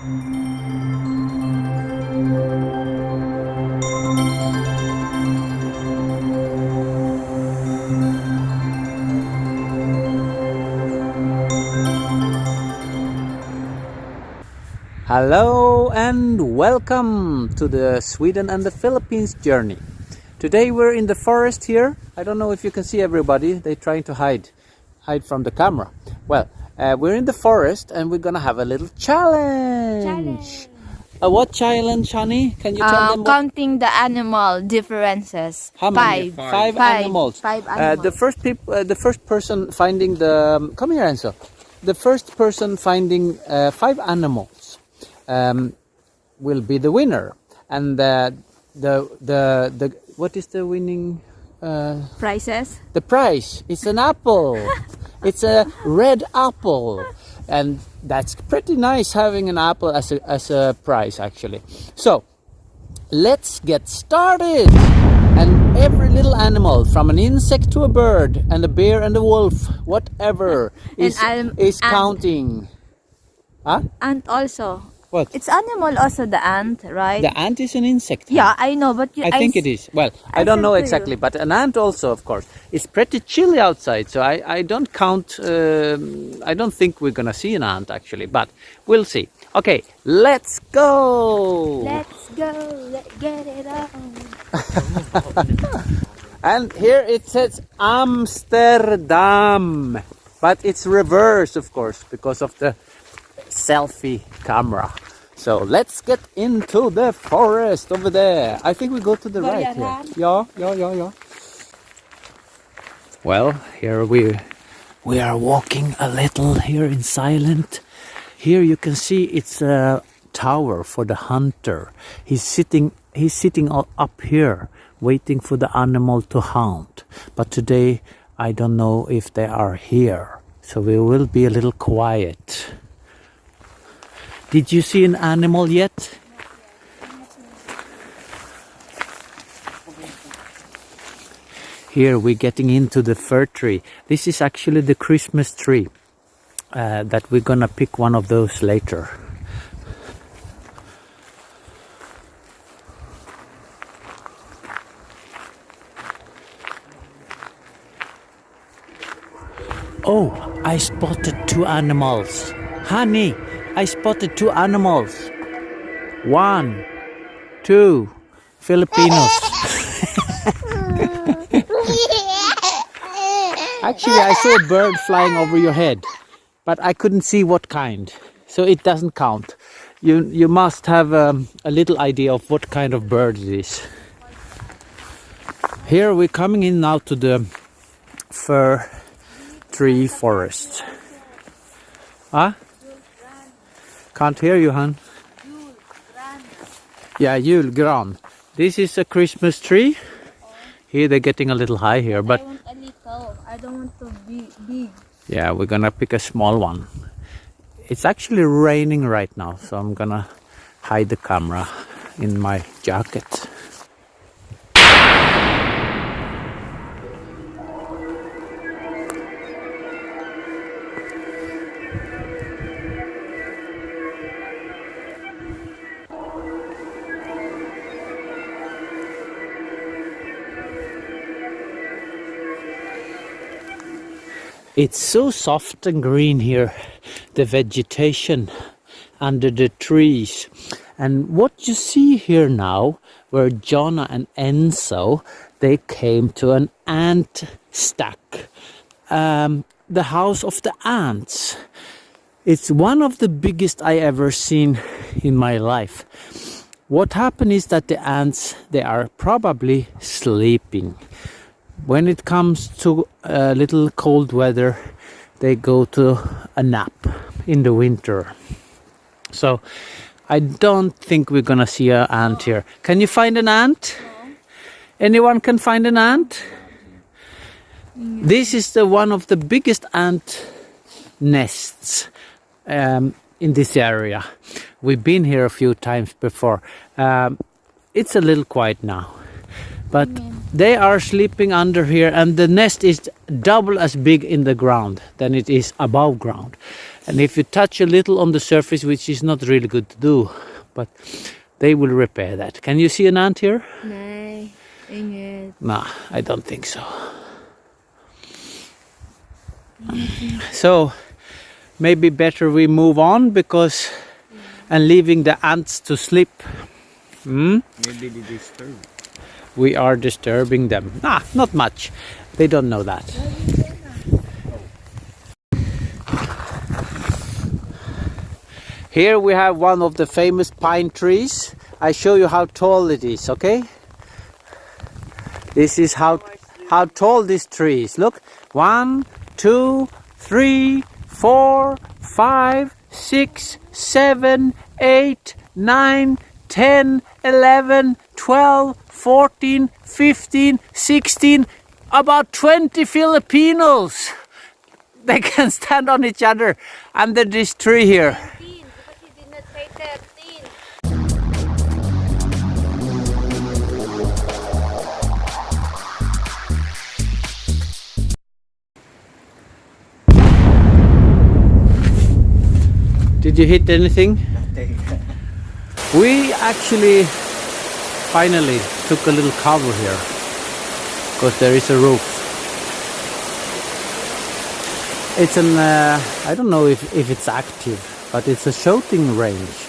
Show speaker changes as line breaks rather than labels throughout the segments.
Hello and welcome to the Sweden and the Philippines journey. Today we're in the forest here. I don't know if you can see everybody. They're trying to hide from the camera. Well, we're in the forest and we're gonna have a little challenge. What challenge, honey? Can you tell them?
Counting the animal differences.
How many? Five animals.
Five animals.
The first person finding the come here, Enzo. The first person finding 5 animals will be the winner, and the what is the winning
Prices.
the prize is an apple. It's a red apple, and that's pretty nice having an apple as a prize actually. So let's get started. And every little animal, from an insect to a bird and a bear and a wolf, whatever, is counting. Huh?
Ant also.
What?
It's animal also, the ant, right?
The ant is an insect.
Yeah, I know, but
I think it is. Well, I don't know exactly, but an ant also, of course. It's pretty chilly outside, so I don't count. I don't think we're gonna see an ant actually, but we'll see. Okay, let's go.
Let's go. Let's get it on.
And here it says Amsterdam, but it's reverse, of course, because of the selfie camera. So let's get into the forest over there. I think we go to the right here. Yeah. Well, here we are walking a little here in silent. Here you can see it's a tower for the hunter. He's sitting up here waiting for the animal to hunt. But today I don't know if they are here. So we will be a little quiet. Did you see an animal yet? Here we're getting into the fir tree. This is actually the Christmas tree. That we're gonna pick one of those later. Oh, I spotted 2 animals. Honey, I spotted 2 animals. 1, 2 Filipinos. Actually, I saw a bird flying over your head, but I couldn't see what kind, so it doesn't count. You must have a little idea of what kind of bird it is. Here we're coming in now to the fir tree forest. Huh? Can't hear you, hon. Yeah, julgran. This is a Christmas tree. Here they're getting a little high here, but
I want a little. I don't want to be big.
yeah, we're gonna pick a small one. It's actually raining right now, so I'm gonna hide the camera in my jacket. It's so soft and green here, the vegetation under the trees. And what you see here now, where Jonna and Enzo, they came to an ant stack, the house of the ants. It's one of the biggest I ever seen in my life. What happened is that the ants, they are probably sleeping. When it comes to a little cold weather, they go to a nap in the winter. So I don't think we're gonna see an ant here. Can you find an ant?
No.
Anyone can find an ant? This is one of the biggest ant nests in this area. We've been here a few times before. It's a little quiet now. But they are sleeping under here, and the nest is double as big in the ground than it is above ground. And if you touch a little on the surface, which is not really good to do, but they will repair that. Can you see an ant here?
Nee, inget.
Nah, I don't think so. So maybe better we move on because and leaving the ants to sleep.
Maybe they disturb.
We are disturbing them. Nah, not much. They don't know that. Here we have one of the famous pine trees. I show you how tall it is, okay? This is how tall this tree is. Look, 1, 2, 3, 4, 5, 6, 7, 8, 9, 10, 11, 12, 14, 15, 16, about 20 Filipinos. They can stand on each other under this tree here.
Because you did not say 13.
Did you hit anything? We actually finally took a little cover here because there is a roof. It's an, I don't know if it's active, but it's a shooting range.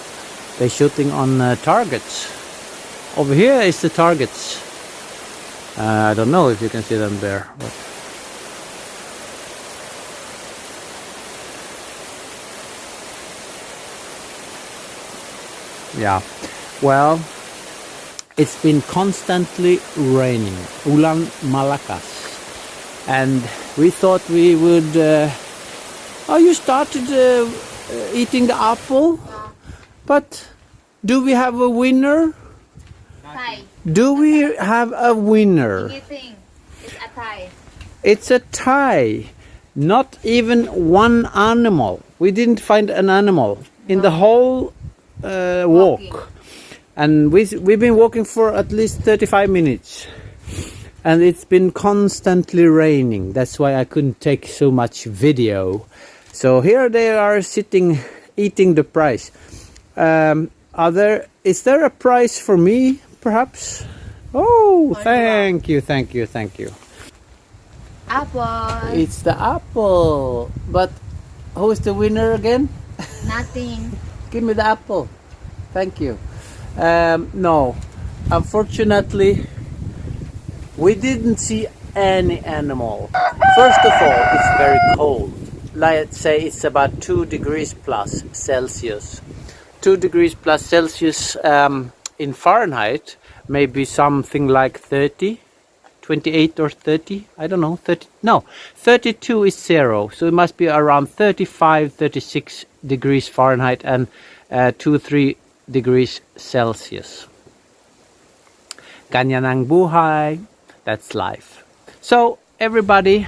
They're shooting on targets. Over here is the targets. I don't know if you can see them there. But yeah, well, it's been constantly raining, ulan malakas, and we thought we would. Oh, you started eating the apple, but do we have a winner?
Thai.
Do we have a winner?
Anything. It's a Thai.
It's a tie. Not even one animal. We didn't find an animal in the whole walk. And we've been walking for at least 35 minutes. And it's been constantly raining. That's why I couldn't take so much video. So here they are sitting, eating the prize. Is there a prize for me, perhaps? Oh, thank you.
Apple.
It's the apple. But who is the winner again?
Nothing.
Give me the apple. Thank you. No, unfortunately, we didn't see any animal. First of all, it's very cold. Let's say it's about 2 degrees plus Celsius. 2 degrees plus Celsius in Fahrenheit, maybe something like 30, 28 or 30, I don't know, 30, no, 32 is 0, so it must be around 35, 36 degrees Fahrenheit and 2-3 degrees Celsius. Ganyan ang buhay, that's life. So everybody,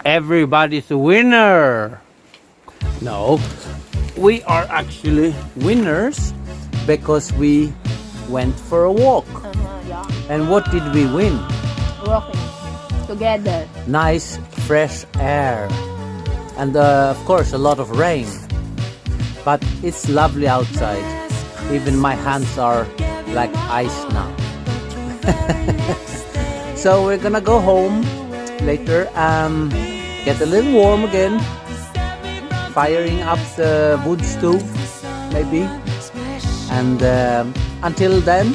everybody's a winner. No, we are actually winners because we went for a walk.
Yeah.
And what did we win?
Walking together.
Nice fresh air and of course a lot of rain, but it's lovely outside. Even my hands are like ice now. So we're gonna go home later, get a little warm again, firing up the wood stove maybe, and until then,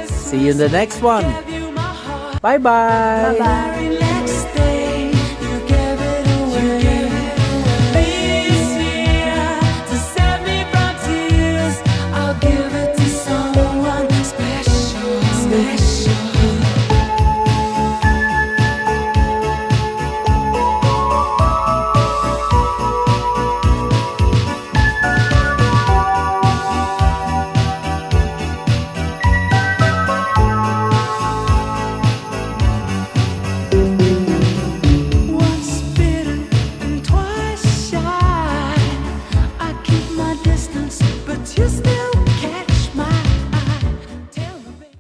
see you in the next one. Bye bye.
Bye-bye.
Special.